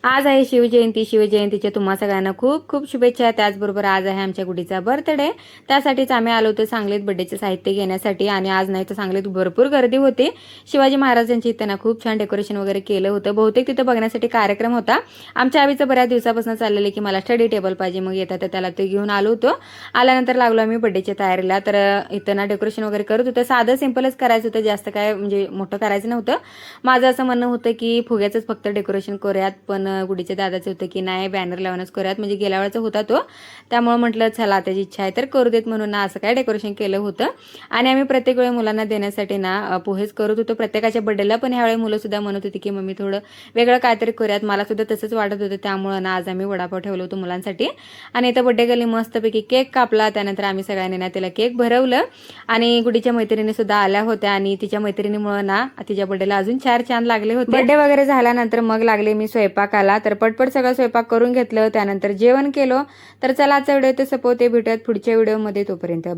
आज आहे शिवजयंती. शिवजयंतीच्या तुम्हा सगळ्यांना खूप खूप शुभेच्छा. त्याचबरोबर आज आहे आमच्या गुडीचा बर्थडे. त्यासाठीच आम्ही आलो होतो सांगलीत बर्थडेचे साहित्य घेण्यासाठी. आणि आज नाही तर सांगलीत भरपूर गर्दी होती. शिवाजी महाराजांच्या इथं ना खूप छान डेकोरेशन वगैरे केलं होतं. बहुतेक तिथं बघण्यासाठी कार्यक्रम होता. आमच्या आवीचं बऱ्याच दिवसापासून चाललेलं की मला स्टडी टेबल पाहिजे. मग येतात तर त्याला ते घेऊन आलो होतो. आल्यानंतर लागलो आम्ही बर्थडेच्या तयारीला. तर इथं ना डेकोरेशन वगैरे करत होतं. साधं सिंपलच करायचं होतं, जास्त काय म्हणजे मोठं करायचं नव्हतं. माझं असं म्हणणं होतं की फुग्याचंच फक्त डेकोरेशन करूयात, पण गुडीच्या दादाचं होतं की नाही बॅनर लावूनच करूयात, म्हणजे गेल्या वेळेचा होता तो. त्यामुळे म्हटलं चला त्याची इच्छा आहे तर करू देत म्हणून ना असं काय डेकोरेशन केलं होतं. आणि आम्ही प्रत्येक वेळी मुलांना देण्यासाठी ना पोहेच करत होतो प्रत्येकाच्या बर्थडेला. पण ह्यावेळी मुलं सुद्धा म्हणत होती की मम्मी थोडं वेगळं काहीतरी करूयात. मला सुद्धा तसंच वाटत होतं. त्यामुळं ना आज आम्ही वडापाव ठेवलं होतं मुलांसाठी. आणि इथं बड्डे गर्ली मस्तपैकी केक कापला. त्यानंतर आम्ही सगळ्यांनी ना त्याला केक भरवलं. आणि गुडीच्या मैत्रिणी सुद्धा आल्या होत्या. आणि तिच्या मैत्रिणीमुळे ना तिच्या बर्थडेला अजून 4 चांद लागले होते. बर्थडे वगैरे झाल्यानंतर मग लागले मी स्वयंपाकाला. तर पटपट सगळं स्वयंपाक करून घेतलं. त्यानंतर जेवण केलं. तर चला आजचा व्हिडिओ इथे संपवते. भेटूयात पुढच्या व्हिडिओमध्ये. तोपर्यंत बाय.